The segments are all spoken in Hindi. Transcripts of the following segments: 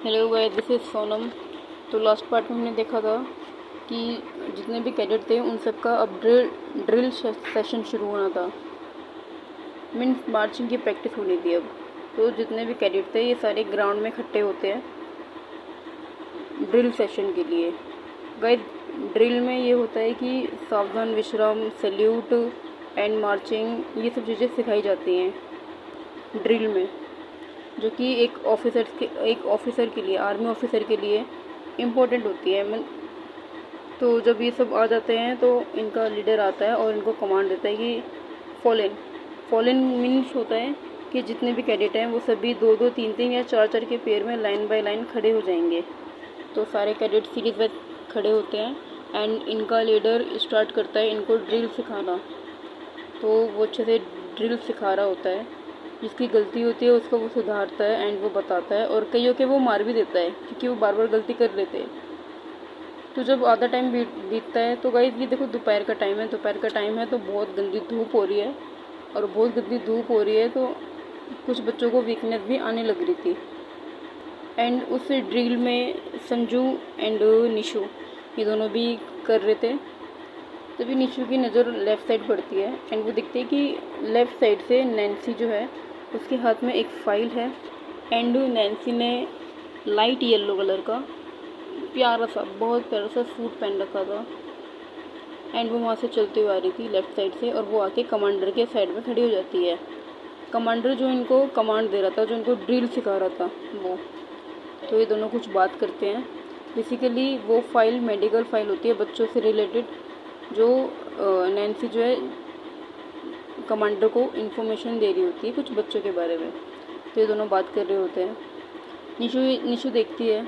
Hello guys, this is Sonam. तो लास्ट पार्ट में हमने देखा था कि जितने भी कैडेट थे उन सब का अब ड्रिल सेशन शुरू होना था। मीन्स मार्चिंग की प्रैक्टिस होनी थी अब। तो जितने भी कैडेट थे ये सारे ग्राउंड में इकट्ठे होते हैं ड्रिल सेशन के लिए। गाइस, ड्रिल में ये होता है कि सावधान विश्राम, सैल्यूट एंड मार्चिंग, ये सब चीज़ें सिखाई जाती हैं ड्रिल में, जो कि एक ऑफिसर के लिए, आर्मी ऑफिसर के लिए इम्पोर्टेंट होती है। तो जब ये सब आ जाते हैं तो इनका लीडर आता है और इनको कमांड देता है कि फॉलन मीन्स होता है कि जितने भी कैडेट हैं वो सभी दो दो तीन तीन या चार चार के पेयर में लाइन बाय लाइन खड़े हो जाएंगे। तो सारे कैडेट सीरीज वाइज खड़े होते हैं एंड इनका लीडर स्टार्ट करता है इनको ड्रिल सिखाना। तो वो अच्छे से ड्रिल सिखा रहा होता है, जिसकी गलती होती है उसको वो सुधारता है एंड वो बताता है, और कईयों के वो मार भी देता है क्योंकि वो बार बार गलती कर लेते हैं। तो जब आधा टाइम बीतता है तो गाइस ये देखो दोपहर का टाइम है तो बहुत गंदी धूप हो रही है, और बहुत गंदी धूप हो रही है तो कुछ बच्चों को वीकनेस भी आने लग रही थी। एंड उस ड्रिल में संजू एंड निशु ये दोनों भी कर रहे थे। तभी निशु की नज़र लेफ़्ट साइड पड़ती है एंड वो दिखते है कि लेफ़्ट साइड से नैन्सी जो है उसके हाथ में एक फ़ाइल है एंड नैन्सी ने लाइट येलो कलर का बहुत प्यारा सा सूट पहन रखा था एंड वो वहाँ से चलते हुए आ रही थी लेफ़्ट साइड से, और वो आके कमांडर के साइड में खड़ी हो जाती है। कमांडर जो इनको कमांड दे रहा था, जो इनको ड्रिल सिखा रहा था वो, तो ये दोनों कुछ बात करते हैं। बेसिकली वो फाइल मेडिकल फाइल होती है बच्चों से रिलेटेड, जो नैन्सी जो है कमांडर को इन्फॉर्मेशन दे रही होती है कुछ बच्चों के बारे में। तो ये दोनों बात कर रहे होते हैं। निशु देखती है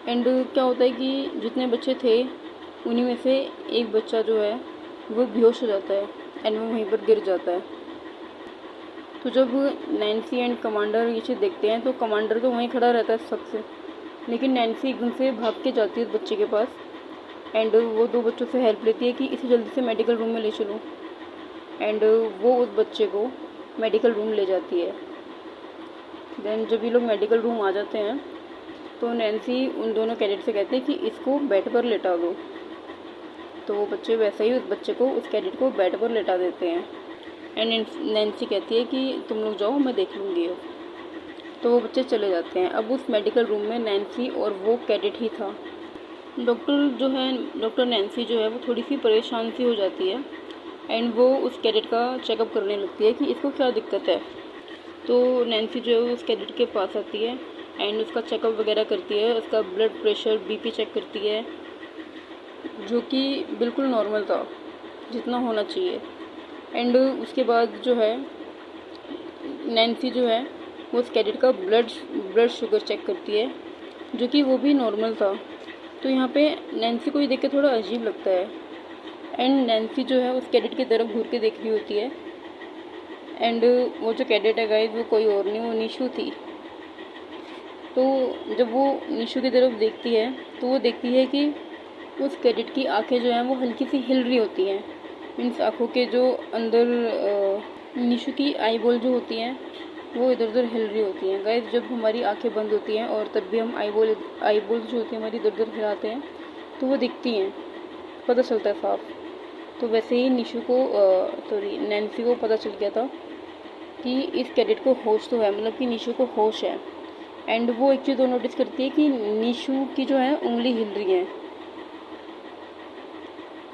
एंड क्या होता है कि जितने बच्चे थे उन्हीं में से एक बच्चा जो है वो बेहोश हो जाता है एंड वो वहीं पर गिर जाता है। तो जब नैन्सी एंड कमांडर ये चीज़ देखते हैं तो कमांडर तो वहीं खड़ा रहता है सबसे, लेकिन नैन्सी एकदम से भाग के जाती है उस बच्चे के पास एंड वो दो बच्चों से हेल्प लेती है कि इसे जल्दी से मेडिकल रूम में ले चलो, एंड वो उस बच्चे को मेडिकल रूम ले जाती है। देन जब ये लोग मेडिकल रूम आ जाते हैं तो नैन्सी उन दोनों कैडेट से कहते हैं कि इसको बेड पर लेटा दो। तो वो बच्चे वैसे ही उस कैडेट को बेड पर लेटा देते हैं एंड नैन्सी कहती है कि तुम लोग जाओ, मैं देख लूँगी। तो वो बच्चे चले जाते हैं। अब उस मेडिकल रूम में नैन्सी और वो कैडेट ही था। डॉक्टर नैन्सी जो है वो थोड़ी सी परेशान सी हो जाती है एंड वो उस कैडेट का चेकअप करने लगती है कि इसको क्या दिक्कत है। तो नैन्सी जो है उस कैडेट के पास आती है एंड उसका चेकअप वगैरह करती है, उसका ब्लड प्रेशर बीपी चेक करती है, जो कि बिल्कुल नॉर्मल था जितना होना चाहिए। एंड उसके बाद जो है नैन्सी जो है वो उस कैडेट का ब्लड शुगर चेक करती है, जो कि वो भी नॉर्मल था। तो यहाँ पे नैन्सी को ये देख के थोड़ा अजीब लगता है एंड नैन्सी जो है उस कैडेट की तरफ घूर के देख रही होती है एंड वो जो कैडेट है गाइस वो कोई और नहीं, वो निशु थी। तो जब वो निशु की तरफ देखती है तो वो देखती है कि उस कैडेट की आंखें जो हैं वो हल्की सी हिल रही होती हैं। मीन्स आँखों के जो अंदर निशु की आई बॉल जो होती हैं वो इधर उधर हिल रही होती हैं। गाइस, जब हमारी आंखें बंद होती हैं और तब भी हम आई बॉल जो होती है हमारी इधर उधर हिलाते हैं तो वो दिखती हैं, पता चलता है साफ। तो वैसे ही नैन्सी को पता चल गया था कि इस कैडेट को होश तो है, मतलब कि निशु को होश है। एंड वो एक चीज़ और नोटिस करती है कि निशु की जो है उंगली हिल रही है।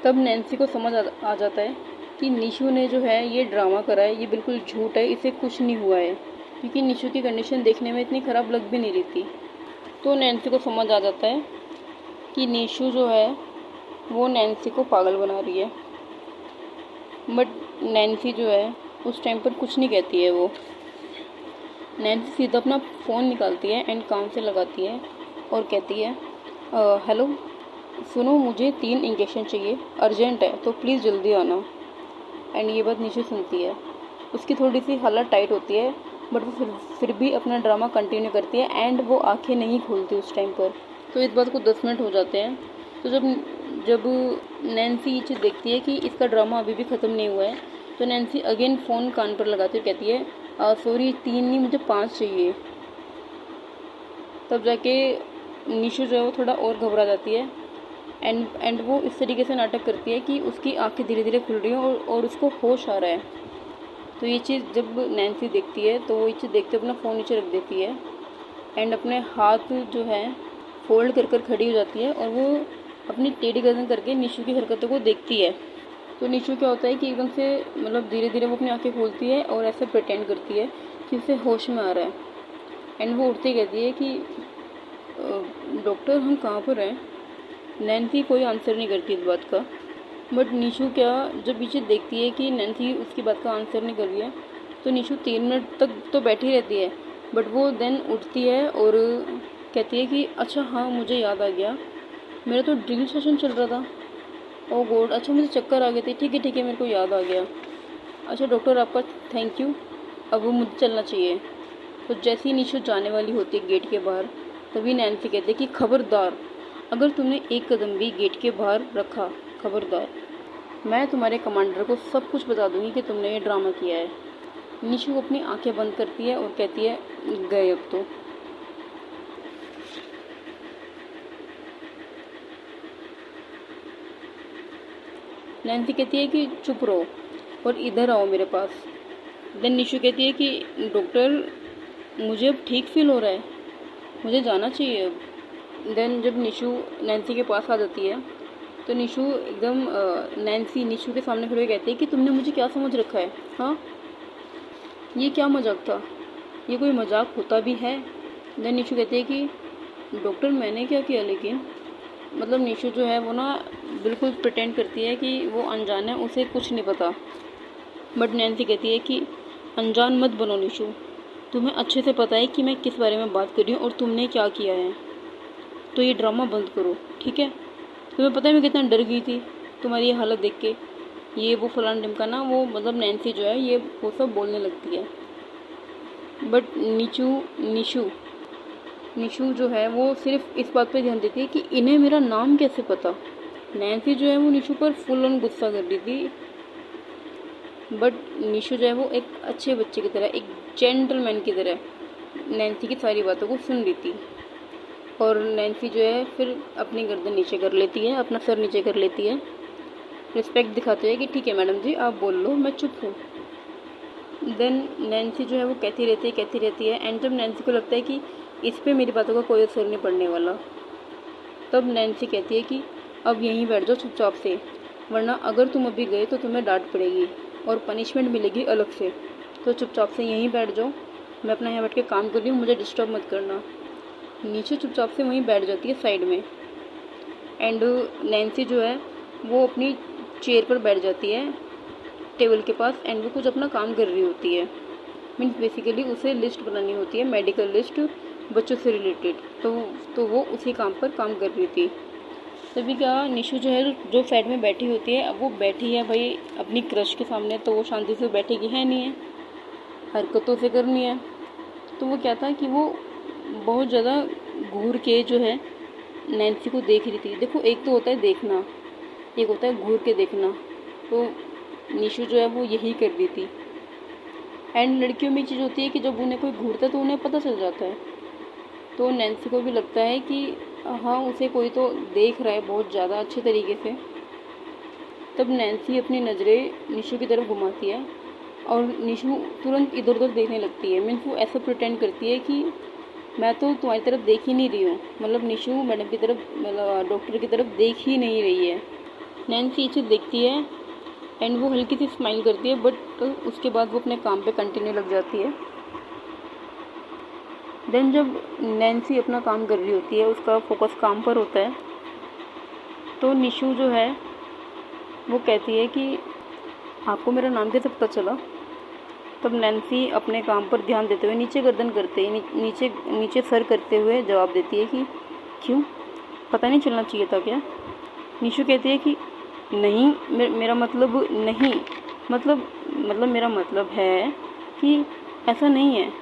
तब नैन्सी को समझ आ जाता है कि निशु ने जो है ये ड्रामा करा है, ये बिल्कुल झूठ है, इसे कुछ नहीं हुआ है, क्योंकि निशु की कंडीशन देखने में इतनी ख़राब लग भी नहीं रही थी। तो नैन्सी को समझ आ जाता है कि निशु जो है वो नैन्सी को पागल बना रही है। बट नैन्सी जो है उस टाइम पर कुछ नहीं कहती है। वो नैन्सी सीधा अपना फ़ोन निकालती है एंड कान से लगाती है और कहती है, हेलो सुनो, मुझे 3 इंजेक्शन चाहिए, अर्जेंट है, तो प्लीज़ जल्दी आना। एंड ये बात निशु सुनती है। उसकी थोड़ी सी हालत टाइट होती है बट वो फिर भी अपना ड्रामा कंटिन्यू करती है एंड वो आंखें नहीं खोलती उस टाइम पर। तो इस बात को 10 मिनट हो जाते हैं। तो जब नैन्सी ये चीज़ देखती है कि इसका ड्रामा अभी भी ख़त्म नहीं हुआ है तो नैन्सी अगेन फ़ोन कान पर लगाती हुई कहती है, सॉरी 3 नहीं, मुझे 5 चाहिए। तब जाके निशु जो है वो थोड़ा और घबरा जाती है। एंड वो इस तरीके से नाटक करती है कि उसकी आंखें धीरे धीरे खुल रही हैं और उसको होश आ रहा है। तो ये चीज़ जब नैन्सी देखती है तो वो ये चीज़ देखते अपना फ़ोन नीचे रख देती है एंड अपने हाथ जो है फोल्ड कर खड़ी हो जाती है और वो अपनी टेढ़ी गर्दन करके निशु की हरकतों को देखती है। तो निशु क्या होता है कि एकदम से मतलब धीरे धीरे वो अपनी आंखें खोलती है और ऐसे प्रिटेंड करती है कि उसे होश में आ रहा है। एंड वो उठती कहती है कि डॉक्टर हम कहाँ पर हैं। नैन्सी कोई आंसर नहीं करती इस बात का, बट निशु क्या जब पीछे देखती है कि नैन्सी उसकी बात का आंसर नहीं कर रही है तो निशु 3 मिनट तक तो बैठी रहती है, बट वो देन उठती है और कहती है कि अच्छा हाँ मुझे याद आ गया, मेरा तो ड्रिल सेशन चल रहा था। ओह गॉड, अच्छा मुझे चक्कर आ गए थे, ठीक है मेरे को याद आ गया। अच्छा डॉक्टर आपका थैंक यू, अब वो मुझे चलना चाहिए। तो जैसे ही निशु जाने वाली होती है गेट के बाहर, तभी नैन्सी कहते हैं कि खबरदार, अगर तुमने एक कदम भी गेट के बाहर रखा, खबरदार, मैं तुम्हारे कमांडर को सब कुछ बता दूंगी कि तुमने ये ड्रामा किया है। निशु अपनी आंखें बंद करती है और कहती है गए अब तो। नैन्सी कहती है कि चुप रहो और इधर आओ मेरे पास। देन निशु कहती है कि डॉक्टर मुझे अब ठीक फील हो रहा है, मुझे जाना चाहिए अब। देन जब निशु नैन्सी के पास आ जाती है तो निशु एकदम नैन्सी निशु के सामने खड़े कहती है कि तुमने मुझे क्या समझ रखा है, हाँ ये क्या मजाक था, ये कोई मजाक होता भी है। देन निशु कहती है कि डॉक्टर मैंने क्या किया, लेकिन मतलब निशु जो है वो ना बिल्कुल प्रिटेंड करती है कि वो अनजान है, उसे कुछ नहीं पता। बट नैन्सी कहती है कि अनजान मत बनो निशु, तुम्हें अच्छे से पता है कि मैं किस बारे में बात कर रही हूँ और तुमने क्या किया है, तो ये ड्रामा बंद करो, ठीक है। तुम्हें पता है मैं कितना डर गई थी तुम्हारी ये हालत देख के, ये वो फलान ढिमकाना, वो मतलब नैन्सी जो है ये वो सब बोलने लगती है। बट निशु जो है वो सिर्फ इस बात पे ध्यान देती है कि इन्हें मेरा नाम कैसे पता। नैन्सी जो है वो निशु पर फुल ऑन गुस्सा कर रही थी, बट निशु जो है वो एक अच्छे बच्चे की तरह, एक जेंटलमैन की तरह नैन्सी की सारी बातों को सुन रही थी। और नैन्सी जो है फिर अपनी गर्दन नीचे कर लेती है, अपना सर नीचे कर लेती है, रिस्पेक्ट दिखाते हैं कि ठीक है मैडम जी आप बोल लो, मैं चुप हूँ। देन नैन्सी जो है वो कहती रहती है एंड जब नैन्सी को लगता है कि इस पे मेरी बातों का कोई असर नहीं पड़ने वाला, तब नैन्सी कहती है कि अब यहीं बैठ जाओ चुपचाप से, वरना अगर तुम अभी गए तो तुम्हें डांट पड़ेगी और पनिशमेंट मिलेगी अलग से, तो चुपचाप से यहीं बैठ जाओ, मैं अपना यहाँ बैठ के काम कर रही हूँ, मुझे डिस्टर्ब मत करना। नीचे चुपचाप से वहीं बैठ जाती है साइड में एंड नैन्सी जो है वो अपनी चेयर पर बैठ जाती है टेबल के पास एंड वो कुछ अपना काम कर रही होती है। मीन्स बेसिकली उसे लिस्ट बनानी होती है, मेडिकल लिस्ट बच्चों से रिलेटेड, तो वो उसी काम पर काम कर रही थी। तभी क्या निशु जो है जो साइड में बैठी होती है, अब वो बैठी है भाई अपनी क्रश के सामने, तो वो शांति से बैठेगी है नहीं है, हरकतों से करनी है। तो वो क्या था कि वो बहुत ज़्यादा घूर के जो है नैन्सी को देख रही थी। देखो एक तो होता है देखना, एक होता है घूर के देखना, तो निशु जो है वो यही कर रही थी। एंड लड़कियों में चीज़ होती है कि जब उन्हें कोई घूरता है तो उन्हें पता चल जाता है, तो नैन्सी को भी लगता है कि हाँ उसे कोई तो देख रहा है बहुत ज़्यादा अच्छे तरीके से। तब नैन्सी अपनी नज़रें निशु की तरफ घुमाती है और निशु तुरंत इधर उधर देखने लगती है। मीन्स वो ऐसा प्रिटेंड करती है कि मैं तो तुम्हारी तरफ देख ही नहीं रही हूँ, मतलब निशु मैडम की तरफ, मतलब डॉक्टर की तरफ देख ही नहीं रही है। नैन्सी इसे देखती है एंड वो हल्की सी स्माइल करती है, बट उसके बाद वो अपने काम पे कंटिन्यू लग जाती है। देन जब नैन्सी अपना काम कर रही होती है, उसका फोकस काम पर होता है, तो निशु जो है वो कहती है कि आपको मेरा नाम कैसे पता चला। तब नैन्सी अपने काम पर ध्यान देते हुए नीचे गर्दन करते नीचे सर करते हुए जवाब देती है कि क्यों, पता नहीं चलना चाहिए था क्या। निशु कहती है कि नहीं मेरा मतलब नहीं, मतलब मेरा मतलब है कि ऐसा नहीं है।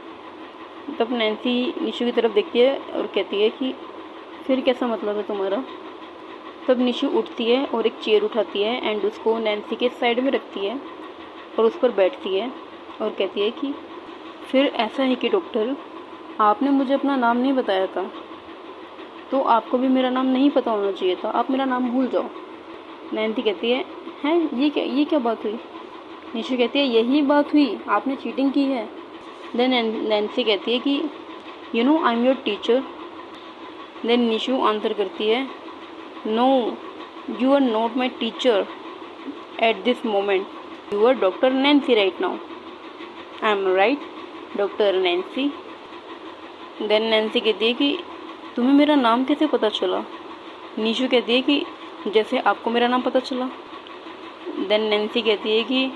तब नैन्सी निशु की तरफ देखती है और कहती है कि फिर कैसा मतलब है तुम्हारा। तब निशु उठती है और एक चेयर उठाती है एंड उसको नैन्सी के साइड में रखती है और उस पर बैठती है और कहती है कि फिर ऐसा है कि डॉक्टर आपने मुझे अपना नाम नहीं बताया था, तो आपको भी मेरा नाम नहीं पता होना चाहिए था, आप मेरा नाम भूल जाओ। नैन्सी कहती है, हैं ये क्या बात हुई? निशु कहती है, यही बात हुई, आपने चीटिंग की है। देन नैन्सी कहती है कि you know I am your teacher. Then Nishu answer करती है, no you are not my teacher at this moment, you are doctor Nancy right now. I am right doctor Nancy. Then Nancy कहती है कि तुम्हें मेरा नाम कैसे पता चला? निशु कहती है कि जैसे आपको मेरा नाम पता चला। देन नैन्सी कहती है कि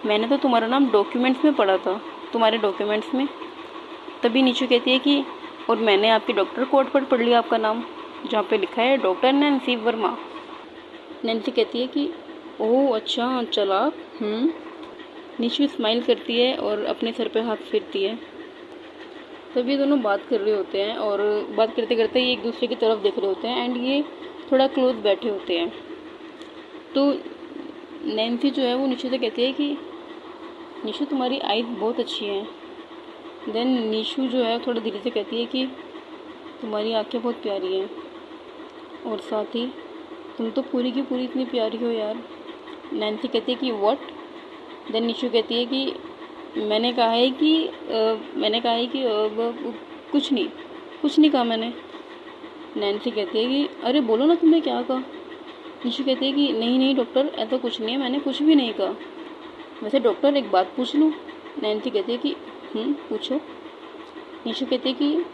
मैंने तो तुम्हारा नाम डॉक्यूमेंट्स में पढ़ा था, तुम्हारे डॉक्यूमेंट्स में। तभी निशु कहती है कि और मैंने आपकी डॉक्टर कोड पर पढ़ लिया आपका नाम, जहाँ पे लिखा है डॉक्टर नैन्सी वर्मा। नैन्सी कहती है कि ओह अच्छा चालाक। निशु स्माइल करती है और अपने सर पे हाथ फेरती है। तब ये दोनों बात कर रहे होते हैं और बात करते करते ये एक दूसरे की तरफ देख रहे होते हैं एंड ये थोड़ा क्लोज बैठे होते हैं। तो नैन्सी जो है वो निशु से कहती है कि निशु तुम्हारी आईज बहुत अच्छी हैं। देन निशु जो है थोड़ा धीरे से कहती है कि तुम्हारी आंखें बहुत प्यारी हैं और साथ ही तुम तो पूरी की पूरी इतनी प्यारी हो यार। नैन्सी कहती है कि व्हाट? देन निशु कहती है कि मैंने कहा है कि कुछ नहीं कहा मैंने। नैन्सी कहती है कि अरे बोलो ना तुमने क्या कहा। निशु कहती है कि नहीं डॉक्टर ऐसा कुछ नहीं है, मैंने कुछ भी नहीं कहा। वैसे डॉक्टर एक बात पूछ लूँ? नैन्सी कहती है कि पूछो। निशु कहती है कि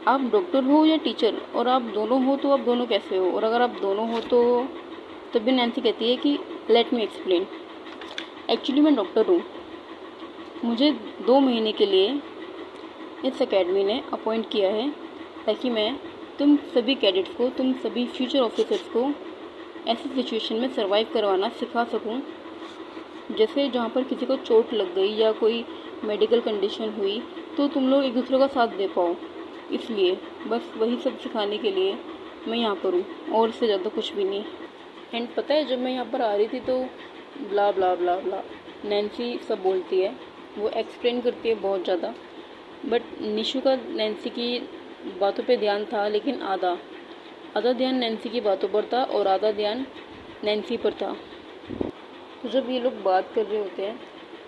आप डॉक्टर हो या टीचर, और आप दोनों हो तो आप दोनों कैसे हो, और अगर आप दोनों हो तो तभी नैन्सी कहती है कि लेट मी एक्सप्लेन। एक्चुअली मैं डॉक्टर हूँ, मुझे 2 महीने के लिए इस एकेडमी ने अपॉइंट किया है ताकि मैं तुम सभी कैडेट्स को, तुम सभी फ्यूचर ऑफिसर्स को ऐसी सिचुएशन में सर्वाइव करवाना सिखा सकूं, जैसे जहाँ पर किसी को चोट लग गई या कोई मेडिकल कंडीशन हुई तो तुम लोग एक दूसरे का साथ दे पाओ। इसलिए बस वही सब सिखाने के लिए मैं यहाँ पर हूँ, और इससे ज़्यादा कुछ भी नहीं। एंड पता है जब मैं यहाँ पर आ रही थी तो ब्ला ब्ला ब्ला ब्ला नैन्सी सब बोलती है, वो एक्सप्लेन करती है बहुत ज़्यादा। बट निशु का नैन्सी की बातों पे ध्यान था, लेकिन आधा ध्यान नैन्सी की बातों पर था और आधा ध्यान नैन्सी पर था। तो जब ये लोग बात कर रहे होते हैं,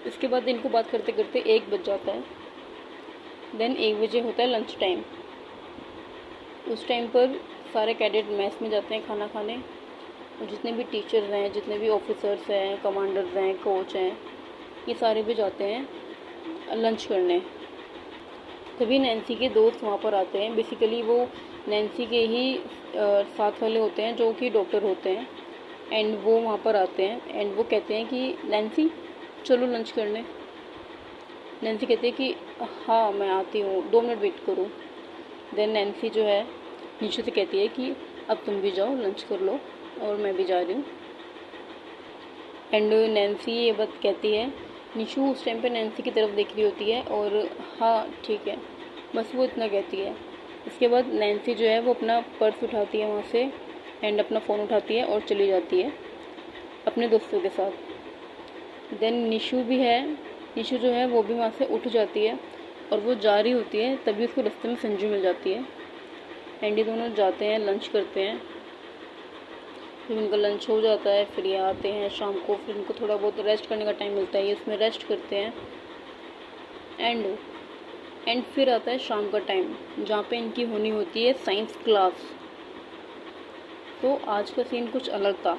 इसके बाद इनको बात करते करते 1 बज जाता है। देन 1 बजे होता है लंच टाइम। उस टाइम पर सारे कैडेट मेस में जाते हैं खाना खाने, और जितने भी टीचर्स हैं, जितने भी ऑफिसर्स हैं, कमांडर्स हैं, कोच हैं, ये सारे भी जाते हैं लंच करने। तभी नैन्सी के दोस्त वहाँ पर आते हैं। बेसिकली वो नैन्सी के ही साथ वाले होते हैं जो कि डॉक्टर होते हैं, एंड वो वहाँ पर आते हैं एंड वो कहते हैं कि नैन्सी चलो लंच करने। नैन्सी कहती है कि हाँ मैं आती हूँ, 2 मिनट वेट करो। देन नैन्सी जो है निशु से कहती है कि अब तुम भी जाओ लंच कर लो और मैं भी जा रही हूँ। एंड नैन्सी ये बात कहती है। निशु उस टाइम पे नैन्सी की तरफ देख रही होती है और हाँ ठीक है, बस वो इतना कहती है। इसके बाद नैन्सी जो है वो अपना पर्स उठाती है वहाँ से एंड अपना फ़ोन उठाती है और चली जाती है अपने दोस्तों के साथ। देन निशु भी है, निशु जो है वो भी वहाँ से उठ जाती है और वो जा रही होती है, तभी उसको रास्ते में संजू मिल जाती है एंड ये दोनों जाते हैं लंच करते हैं। फिर उनका लंच हो जाता है, फिर ये आते हैं शाम को, फिर उनको थोड़ा बहुत रेस्ट करने का टाइम मिलता है, ये उसमें रेस्ट करते हैं। एंड फिर आता है शाम का टाइम जहाँ पे इनकी होनी होती है साइंस क्लास। तो आज का सीन कुछ अलग था।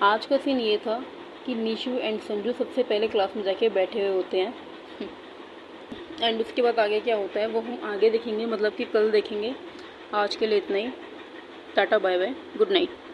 आज का सीन ये था कि निशु एंड संजू सबसे पहले क्लास में जाके बैठे हुए होते हैं एंड उसके बाद आगे क्या होता है वो हम आगे देखेंगे, मतलब कि कल देखेंगे। आज के लिए इतना ही। Ta ta bye bye, good night.